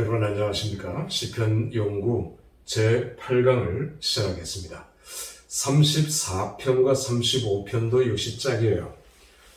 여러분 안녕하십니까? 시편 연구 제8강을 시작하겠습니다. 34편과 35편도 역시 짝이에요.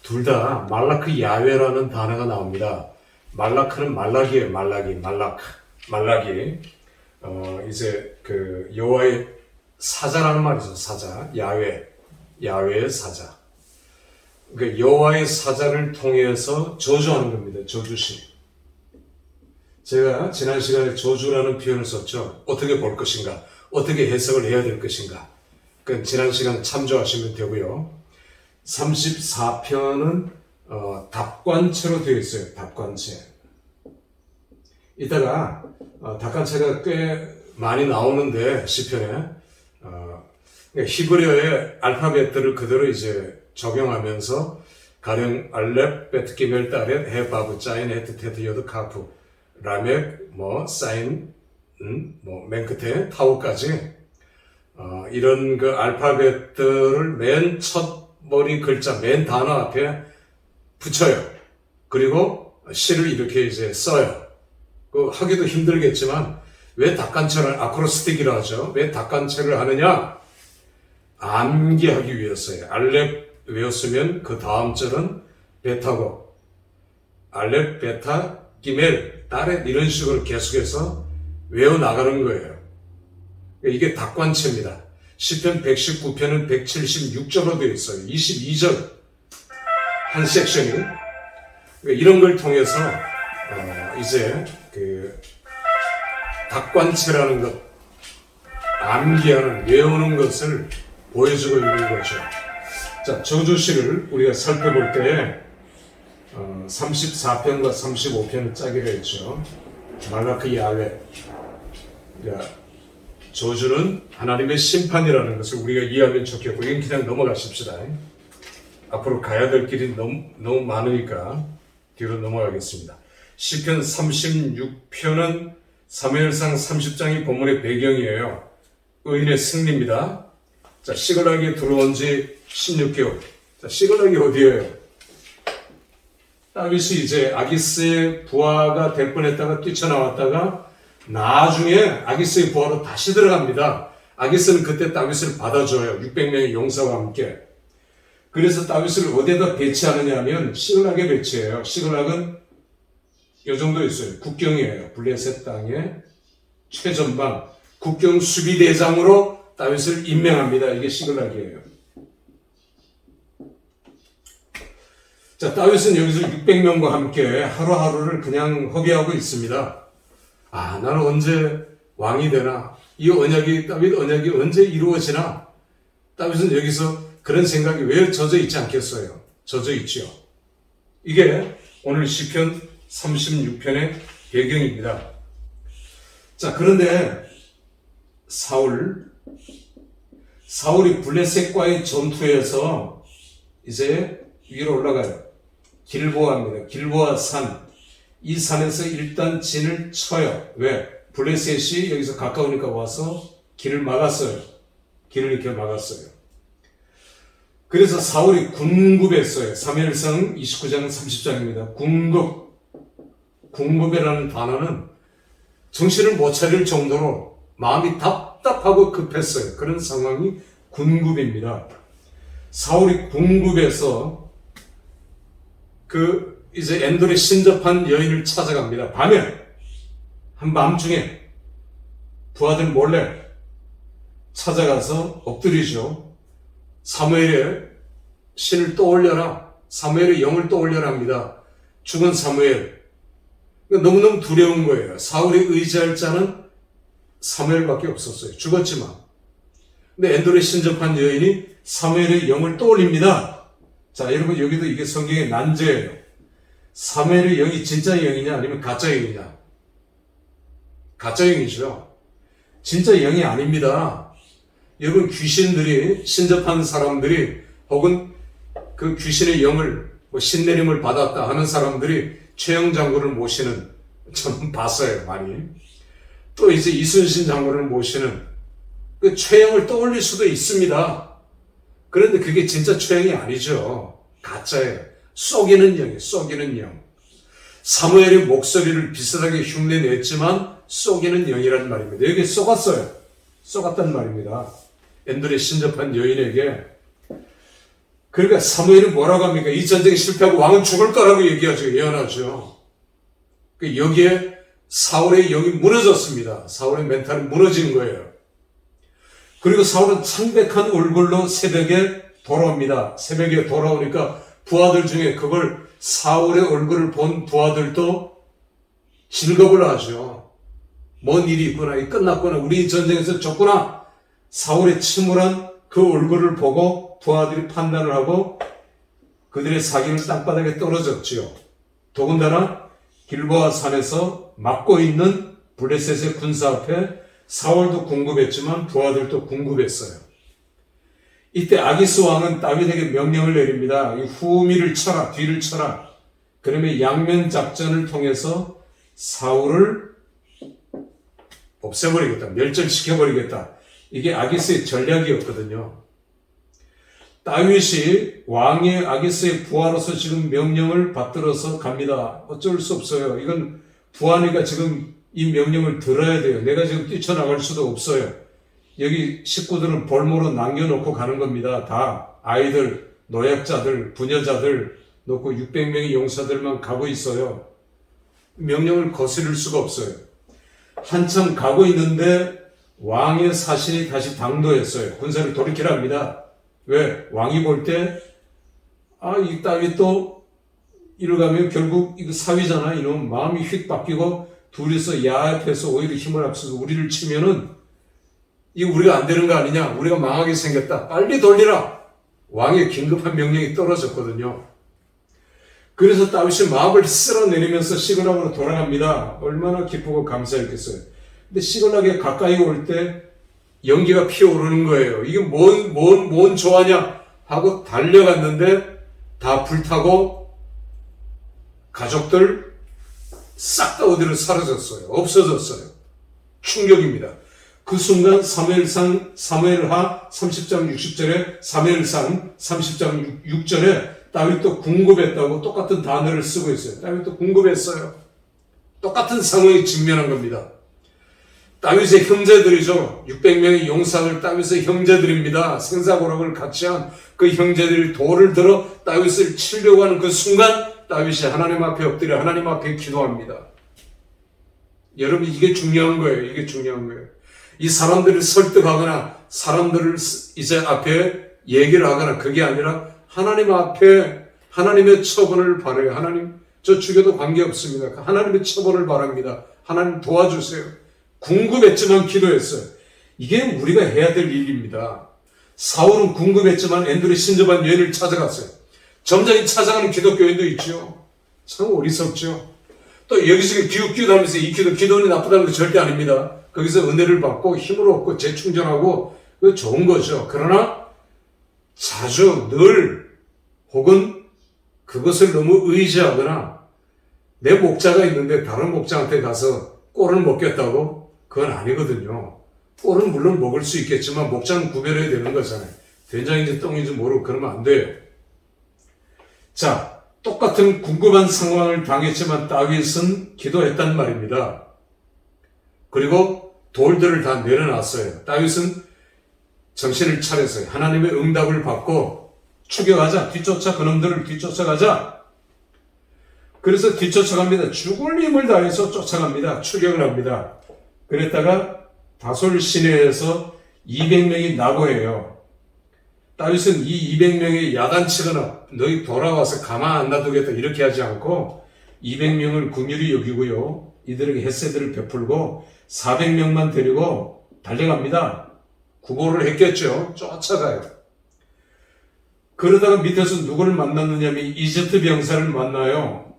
둘 다 말라크 야훼라는 단어가 나옵니다. 말라크는 말라기예요. 말라기. 이제 그 여호와의 사자라는 말이죠. 사자, 야훼의 사자. 그러니까 여호와의 사자를 통해서 저주하는 겁니다. 저주시. 제가 지난 시간에 저주라는 표현을 썼죠. 어떻게 볼 것인가, 어떻게 해석을 해야 될 것인가. 그 지난 시간 참조하시면 되고요. 34편은 답관체로 되어 있어요. 답관체. 이따가 답관체가 꽤 많이 나오는데 시편에 히브리어의 알파벳들을 그대로 이제 적용하면서 가령 알렙, 베트, 기멜, 다렛, 해, 바브, 짜인, 헤트, 테트, 요드, 카프, 라멕, 사인, 맨 끝에 타우까지 이런 그 알파벳들을 맨 첫 머리 글자, 맨 단어 앞에 붙여요. 그리고 시를 이렇게 이제 써요. 하기도 힘들겠지만 왜 닭간체를 아크로스틱이라 하죠? 왜 닭간체를 하느냐? 암기하기 위해서예요. 알렙 외웠으면 그 다음 절은 베타고, 알렙, 베타, 기멜, 다렛 이런 식으로 계속해서 외워나가는 거예요. 이게 답관체입니다. 시편 119편은 176절로 되어 있어요. 22절 한 섹션이. 이런 걸 통해서 이제 그 답관체라는 것, 암기하는, 외우는 것을 보여주고 있는 거죠. 자, 저주시를 우리가 살펴볼 때 34편과 35편을 짜기로 했죠. 말라크 야훼. 그러니까 저주는 하나님의 심판이라는 것을 우리가 이해하면 좋겠고, 이건 그냥 넘어가십시다. 앞으로 가야 될 길이 너무 많으니까 뒤로 넘어가겠습니다. 시편 36편은 사무엘상 30장이 본문의 배경이에요. 의인의 승리입니다. 자, 시글락에 들어온 지 16개월. 자, 시글락이 어디예요? 다윗이 이제 아기스의 부하가 될 뻔했다가 뛰쳐나왔다가 나중에 아기스의 부하로 다시 들어갑니다. 아기스는 그때 다윗을 받아줘요. 600명의 용사와 함께. 그래서 다윗을 어디에다 배치하느냐 하면 시글락에 배치해요. 시글락은 이 정도 있어요. 국경이에요. 블레셋 땅의 최전방 국경 수비대장으로 다윗을 임명합니다. 이게 시글락이에요. 자, 다윗은 여기서 600명과 함께 하루하루를 그냥 허비하고 있습니다. 나는 언제 왕이 되나? 이 언약이, 다윗 언약이 언제 이루어지나? 다윗은 여기서 그런 생각이 왜 젖어 있지 않겠어요? 젖어 있지요. 이게 오늘 시편 36편의 배경입니다. 자, 그런데 사울이 블레셋과의 전투에서 이제 위로 올라가요. 길보아입니다. 길보아 산. 이 산에서 일단 진을 쳐요. 왜? 블레셋이 여기서 가까우니까 와서 길을 막았어요. 길을 이렇게 막았어요. 그래서 사울이 군급했어요. 사무엘상 29장 30장입니다. 군급이라는 단어는 정신을 못 차릴 정도로 마음이 답답하고 급했어요. 그런 상황이 군급입니다. 사울이 군급에서 이제 엔돌에 신접한 여인을 찾아갑니다. 밤에, 한밤중에 부하들 몰래 찾아가서 엎드리죠. 사무엘의 신을 떠올려라. 사무엘의 영을 떠올려라 합니다. 죽은 사무엘. 너무너무 두려운 거예요. 사울이 의지할 자는 사무엘밖에 없었어요. 죽었지만. 근데 엔돌에 신접한 여인이 사무엘의 영을 떠올립니다. 자, 여러분, 여기도 이게 성경의 난제예요. 사무엘의 영이 진짜 영이냐 아니면 가짜 영이냐? 가짜 영이죠. 진짜 영이 아닙니다. 여러분, 귀신들이, 신접한 사람들이 혹은 그 귀신의 영을 신내림을 받았다 하는 사람들이 최영 장군을 모시는, 저는 봤어요, 많이. 또 이제 이순신 장군을 모시는 그 최영을 떠올릴 수도 있습니다. 그런데 그게 진짜 최영이 아니죠. 가짜예요. 속이는 영이에요. 속이는 영. 사무엘의 목소리를 비슷하게 흉내냈지만 속이는 영이라는 말입니다. 여기 속았어요. 속았단 말입니다. 엔돌에 신접한 여인에게. 그러니까 사무엘이 뭐라고 합니까? 이 전쟁이 실패하고 왕은 죽을 거라고 얘기하죠. 예언하죠. 여기에 사울의 영이 무너졌습니다. 사울의 멘탈이 무너진 거예요. 그리고 사울은 창백한 얼굴로 새벽에 돌아옵니다. 새벽에 돌아오니까 부하들 중에 그걸 사울의 얼굴을 본 부하들도 즐겁을 하죠. 뭔 일이 있구나. 끝났구나. 우리 전쟁에서 졌구나. 사울의 침울한 그 얼굴을 보고 부하들이 판단을 하고 그들의 사기는 땅바닥에 떨어졌지요. 더군다나 길보아 산에서 막고 있는 블레셋의 군사 앞에 사울도 궁금했지만 부하들도 궁금했어요. 이때 아기스 왕은 다윗에게 명령을 내립니다. 이 후미를 쳐라, 뒤를 쳐라. 그러면 양면 작전을 통해서 사울을 없애버리겠다, 멸절시켜버리겠다. 이게 아기스의 전략이었거든요. 다윗이 왕의 아기스의 부하로서 지금 명령을 받들어서 갑니다. 어쩔 수 없어요. 이건 부하니까 지금 이 명령을 들어야 돼요. 내가 지금 뛰쳐나갈 수도 없어요. 여기 식구들은 볼모로 남겨놓고 가는 겁니다. 다 아이들, 노약자들, 부녀자들 놓고 600명의 용사들만 가고 있어요. 명령을 거스릴 수가 없어요. 한참 가고 있는데 왕의 사신이 다시 당도했어요. 군사를 돌이키라 합니다. 왜? 왕이 볼 때, 이 다윗도 이러 가면 결국 이거 사위잖아. 이놈 마음이 휙 바뀌고 둘이서 야합해서 오히려 힘을 합쳐서 우리를 치면은 이거 우리가 안 되는 거 아니냐? 우리가 망하게 생겼다. 빨리 돌리라. 왕의 긴급한 명령이 떨어졌거든요. 그래서 다윗이 마음을 쓸어내리면서 시글락으로 돌아갑니다. 얼마나 기쁘고 감사했겠어요. 근데 시글락에 가까이 올 때 연기가 피어오르는 거예요. 이게 뭔 조화냐 하고 달려갔는데 다 불타고 가족들 싹 다 어디로 사라졌어요. 없어졌어요. 충격입니다. 그 순간 사무엘하 30장 60절에 사무엘상 30장 6절에 다윗도 궁급했다고 똑같은 단어를 쓰고 있어요. 다윗도 궁급했어요. 똑같은 상황에 직면한 겁니다. 다윗의 형제들이죠. 600명의 용사들 다윗의 형제들입니다. 생사고락을 같이 한 그 형제들이 돌을 들어 다윗을 치려고 하는 그 순간 다윗이 하나님 앞에 엎드려 하나님 앞에 기도합니다. 여러분 이게 중요한 거예요. 이게 중요한 거예요. 이 사람들을 설득하거나 사람들을 이제 앞에 얘기를 하거나 그게 아니라 하나님 앞에 하나님의 처벌을 바라요. 하나님 저 죽여도 관계없습니다. 하나님의 처벌을 바랍니다. 하나님 도와주세요. 궁금했지만 기도했어요. 이게 우리가 해야 될 일입니다. 사울은 궁금했지만 엔돌에 신접한 여인을 찾아갔어요. 점잖이 찾아가는 기독교인도 있죠. 참 어리석죠. 또 여기서 기웃기웃하면서 이 기도는 나쁘다는 거 절대 아닙니다. 거기서 은혜를 받고 힘을 얻고 재충전하고 그거 좋은 거죠. 그러나 자주 늘 혹은 그것을 너무 의지하거나 내 목자가 있는데 다른 목자한테 가서 꼴을 먹겠다고? 그건 아니거든요. 꼴은 물론 먹을 수 있겠지만 목자는 구별해야 되는 거잖아요. 된장인지 똥인지 모르고 그러면 안 돼요. 자, 똑같은 궁금한 상황을 당했지만 다윗은 기도했단 말입니다. 그리고 돌들을 다 내려놨어요. 다윗은 정신을 차렸어요. 하나님의 응답을 받고 추격하자. 뒤쫓아 그놈들을 뒤쫓아가자. 그래서 뒤쫓아갑니다. 죽을 힘을 다해서 쫓아갑니다. 추격을 합니다. 그랬다가 다솔 시내에서 200명이 나고해요. 다윗은 이 200명이 야단치거나 너희 돌아와서 가만 안 놔두겠다 이렇게 하지 않고 200명을 긍휼히 여기고요. 이들에게 햇새들을 베풀고 400명만 데리고 달려갑니다. 구보를 했겠죠. 쫓아가요. 그러다가 밑에서 누구를 만났느냐면 이집트 병사를 만나요.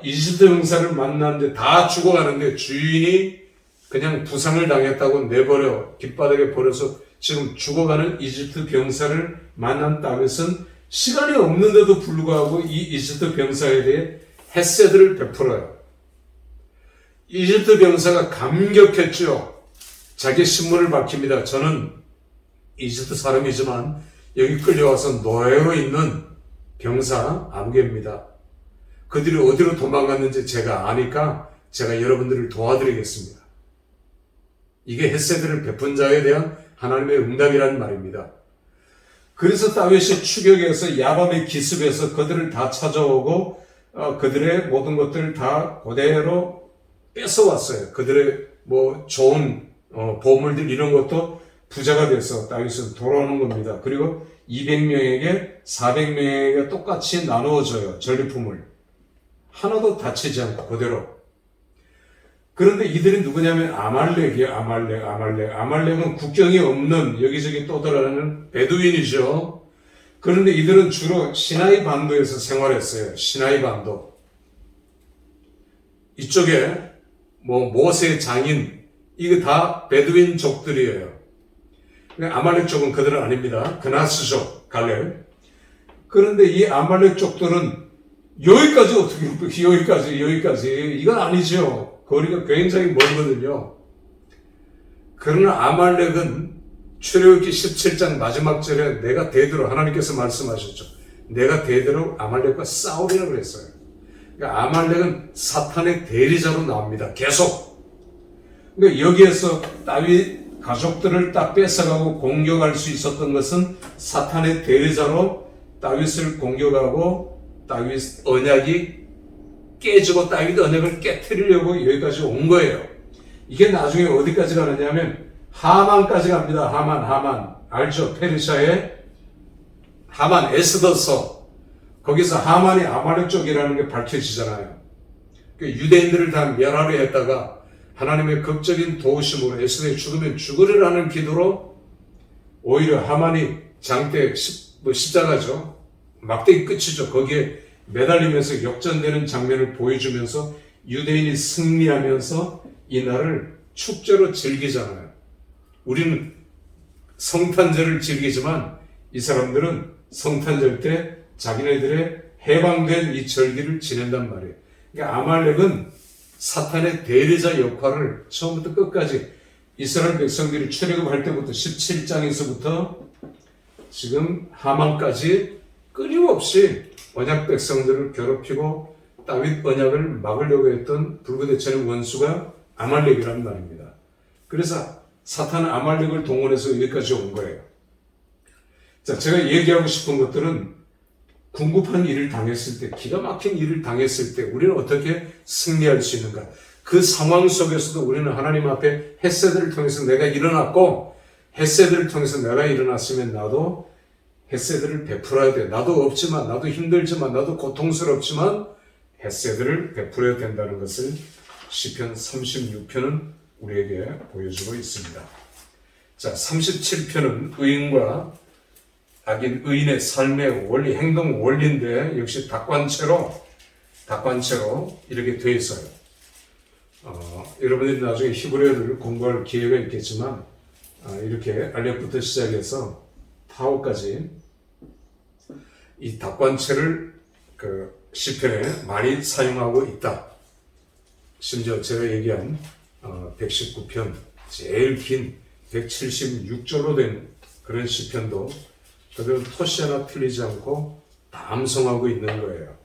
이집트 병사를 만났는데 다 죽어가는데 주인이 그냥 부상을 당했다고 내버려 길바닥에 버려서 지금 죽어가는 이집트 병사를 만난 다윗은 시간이 없는데도 불구하고 이 이집트 병사에 대해 햇새들을 베풀어요. 이집트 병사가 감격했죠. 자기 신문을 밝힙니다. 저는 이집트 사람이지만 여기 끌려와서 노예로 있는 병사 아무개입니다. 그들이 어디로 도망갔는지 제가 아니까 제가 여러분들을 도와드리겠습니다. 이게 헷세드를 베푼 자에 대한 하나님의 응답이라는 말입니다. 그래서 다윗이 추격해서 야밤의 기습에서 그들을 다 찾아오고 그들의 모든 것들을 다 그대로 뺏어왔어요. 그들의 뭐 좋은 보물들 이런 것도 부자가 돼서 다윗은 돌아오는 겁니다. 그리고 200명에게 400명에게 똑같이 나누어져요. 전리품을. 하나도 다치지 않고 그대로. 그런데 이들이 누구냐면 아말렉이에요. 아말렉은 국경이 없는 여기저기 떠돌아다니는 베두인이죠. 그런데 이들은 주로 시나이 반도에서 생활했어요. 시나이 반도. 이쪽에 뭐 모세 장인 이거 다 베두인족들이에요. 아말렉 쪽은 그들은 아닙니다. 그나스족, 갈렙. 그런데 이 아말렉 족들은 여기까지 어떻게 여기까지 이건 아니죠. 거리가 굉장히 멀거든요. 그러나 아말렉은 출애굽기 17장 마지막 절에 내가 대대로 하나님께서 말씀하셨죠. 내가 대대로 아말렉과 싸우리라 그랬어요. 그러니까 아말렉은 사탄의 대리자로 나옵니다. 계속. 그러니까 여기에서 다윗 가족들을 딱 뺏어가고 공격할 수 있었던 것은 사탄의 대리자로 다윗을 공격하고 다윗 언약이 깨지고 다윗 언약을 깨트리려고 여기까지 온 거예요. 이게 나중에 어디까지 가느냐면 하만까지 갑니다. 하만 알죠? 페르시아의 하만 에스더서 거기서 하만이 아말렉 쪽이라는 게 밝혀지잖아요. 유대인들을 다 멸하려 했다가 하나님의 극적인 도우심으로 에스더의 죽으면 죽으리라는 기도로 오히려 하만이 장대 십자가죠. 막대기 끝이죠. 거기에 매달리면서 역전되는 장면을 보여주면서 유대인이 승리하면서 이 날을 축제로 즐기잖아요. 우리는 성탄절을 즐기지만 이 사람들은 성탄절 때 자기네들의 해방된 이 절기를 지낸단 말이에요. 그러니까 아말렉은 사탄의 대리자 역할을 처음부터 끝까지 이스라엘 백성들이 출애굽할 때부터 17장에서부터 지금 하만까지 끊임없이 언약 백성들을 괴롭히고 다윗 언약을 막으려고 했던 불구대천의 원수가 아말렉이라는 말입니다. 그래서 사탄은 아말렉을 동원해서 여기까지 온 거예요. 자, 제가 얘기하고 싶은 것들은 궁극한 일을 당했을 때, 기가 막힌 일을 당했을 때 우리는 어떻게 승리할 수 있는가? 그 상황 속에서도 우리는 하나님 앞에 헷세드를 통해서 내가 일어났고 헷세드를 통해서 내가 일어났으면 나도 헷세드를 베풀어야 돼. 나도 없지만, 나도 힘들지만, 나도 고통스럽지만 헷세드를 베풀어야 된다는 것을 시편 36편은 우리에게 보여주고 있습니다. 자, 37편은 의인과 악인, 의인의 삶의 원리, 행동 원리인데 역시 닭관체로 이렇게 되어 있어요. 여러분들이 나중에 히브리어를 공부할 기회가 있겠지만 이렇게 알렙부터 시작해서 타오까지 이 닭관체를 그 시편에 많이 사용하고 있다. 심지어 제가 얘기한 119편 제일 긴 176절로 된 그런 시편도 그들은 토시 하나 틀리지 않고 다 암송하고 있는 거예요.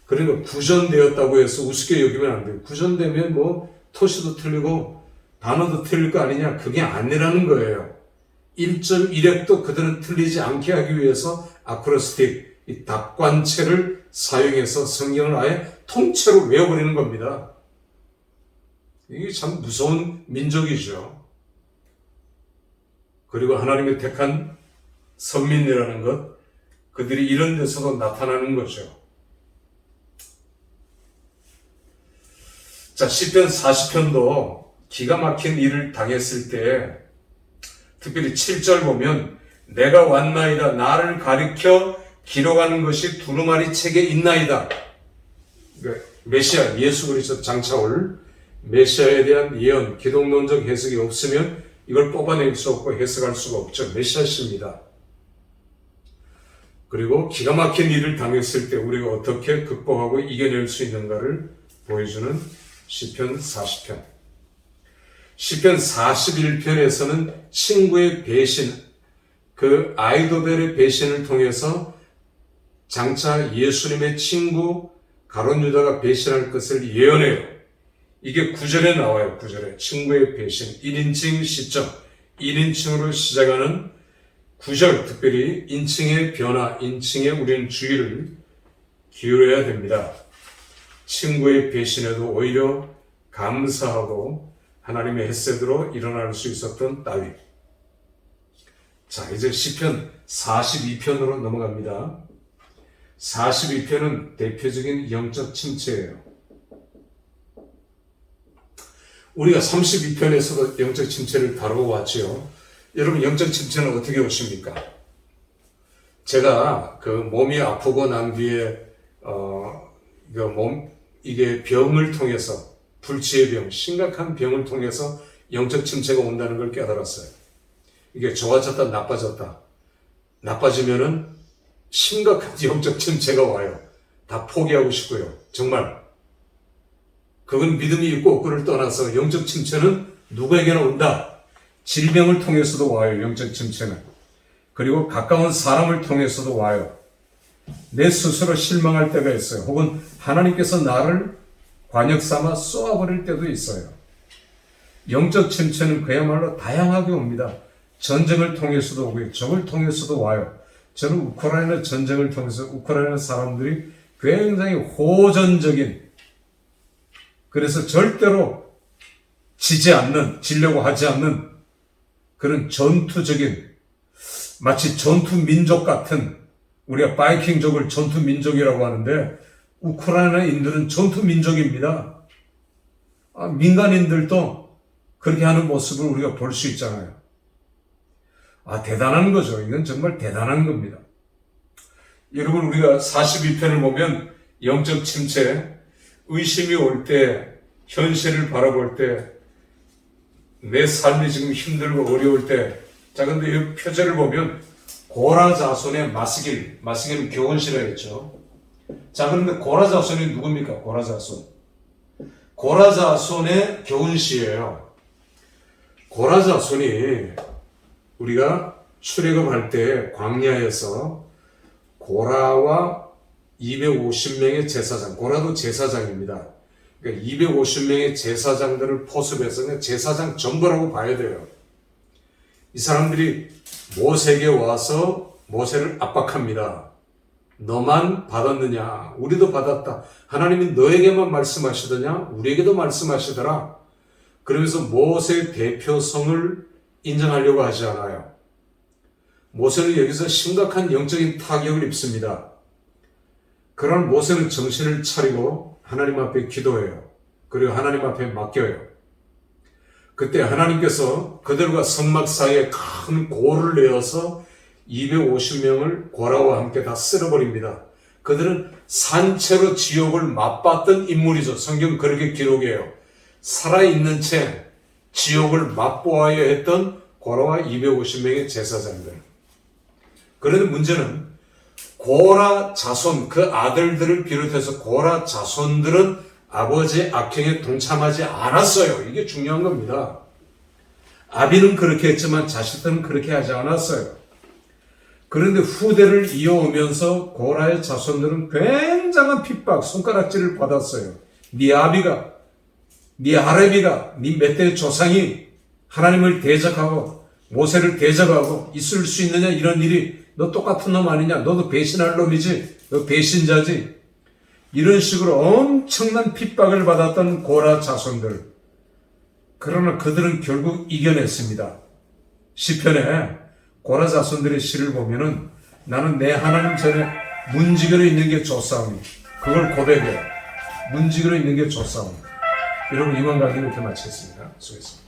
그러니까 구전되었다고 해서 우습게 여기면 안 돼요. 구전되면 뭐 토시도 틀리고 단어도 틀릴 거 아니냐, 그게 아니라는 거예요. 1.1획도 그들은 틀리지 않게 하기 위해서 아크로스틱, 이 닭관체를 사용해서 성경을 아예 통째로 외워버리는 겁니다. 이게 참 무서운 민족이죠. 그리고 하나님의 택한 선민이라는 것, 그들이 이런 데서도 나타나는 거죠. 자, 시편 40편도 기가 막힌 일을 당했을 때 특별히 7절 보면 내가 왔나이다 나를 가리켜 기록하는 것이 두루마리 책에 있나이다. 그러니까 메시아 예수 그리스도 장차올 메시아에 대한 예언, 기독론적 해석이 없으면 이걸 뽑아낼 수 없고 해석할 수가 없죠. 메시아십니다. 그리고 기가 막힌 일을 당했을 때 우리가 어떻게 극복하고 이겨낼 수 있는가를 보여주는 시편 40편. 시편 41편에서는 친구의 배신, 그 아이도벨의 배신을 통해서 장차 예수님의 친구 가룟 유다가 배신할 것을 예언해요. 이게 9절에 나와요. 9절에 친구의 배신, 1인칭 시점, 1인칭으로 시작하는 9절, 특별히 인칭의 변화, 인칭에 우리는 주의를 기울여야 됩니다. 친구의 배신에도 오히려 감사하고 하나님의 헤세드로 일어날 수 있었던 다윗. 자, 이제 시편 42편으로 넘어갑니다. 42편은 대표적인 영적 침체예요. 우리가 32편에서도 영적 침체를 다루고 왔지요. 여러분, 영적 침체는 어떻게 오십니까? 제가 그 몸이 아프고 난 뒤에 이게 병을 통해서, 불치의 병, 심각한 병을 통해서 영적 침체가 온다는 걸 깨달았어요. 이게 좋아졌다 나빠졌다. 나빠지면은 심각한 영적 침체가 와요. 다 포기하고 싶고요. 정말 그건 믿음이 있고 없고를 떠나서 영적 침체는 누구에게나 온다. 질병을 통해서도 와요. 영적 침체는. 그리고 가까운 사람을 통해서도 와요. 내 스스로 실망할 때가 있어요. 혹은 하나님께서 나를 관역 삼아 쏘아버릴 때도 있어요. 영적 침체는 그야말로 다양하게 옵니다. 전쟁을 통해서도 오고요. 적을 통해서도 와요. 저는 우크라이나 전쟁을 통해서 우크라이나 사람들이 굉장히 호전적인, 그래서 절대로 지려고 하지 않는 그런 전투적인, 마치 전투 민족 같은, 우리가 바이킹족을 전투 민족이라고 하는데 우크라이나인들은 전투 민족입니다. 민간인들도 그렇게 하는 모습을 우리가 볼 수 있잖아요. 대단한 거죠. 이건 정말 대단한 겁니다. 여러분, 우리가 42편을 보면 영적 침체, 의심이 올 때, 현실을 바라볼 때, 내 삶이 지금 힘들고 어려울 때, 자, 근데 이 표제를 보면 고라 자손의 마스길은 교훈시라 했죠. 자, 그런데 고라 자손이 누굽니까? 고라 자손. 고라 자손의 교훈시예요. 고라 자손이 우리가 출애굽할 때 광야에서 고라와 250명의 제사장, 고라도 제사장입니다. 그러니까 250명의 제사장들을 포섭해서 제사장 전부라고 봐야 돼요. 이 사람들이 모세에게 와서 모세를 압박합니다. 너만 받았느냐? 우리도 받았다. 하나님이 너에게만 말씀하시더냐? 우리에게도 말씀하시더라. 그러면서 모세의 대표성을 인정하려고 하지 않아요. 모세는 여기서 심각한 영적인 타격을 입습니다. 그러나 모세는 정신을 차리고 하나님 앞에 기도해요. 그리고 하나님 앞에 맡겨요. 그때 하나님께서 그들과 성막 사이에 큰 고를 내어서 250명을 고라와 함께 다 쓸어버립니다. 그들은 산채로 지옥을 맛봤던 인물이죠. 성경 그렇게 기록해요. 살아있는 채 지옥을 맛보아야 했던 고라와 250명의 제사장들. 그런데 문제는 고라 자손, 그 아들들을 비롯해서 고라 자손들은 아버지의 악행에 동참하지 않았어요. 이게 중요한 겁니다. 아비는 그렇게 했지만 자식들은 그렇게 하지 않았어요. 그런데 후대를 이어오면서 고라의 자손들은 굉장한 핍박, 손가락질을 받았어요. 네 아비가, 네 할아비가, 네 몇 대 조상이 하나님을 대적하고 모세를 대적하고 있을 수 있느냐, 이런 일이. 너 똑같은 놈 아니냐? 너도 배신할 놈이지? 너 배신자지? 이런 식으로 엄청난 핍박을 받았던 고라 자손들. 그러나 그들은 결국 이겨냈습니다. 시편에 고라 자손들의 시를 보면은 나는 내 하나님 전에 문지기로 있는 게 좋사오니, 그걸 고백해. 문지기로 있는 게 좋사오니. 여러분, 이만 강의 이렇게 마치겠습니다. 수고했습니다.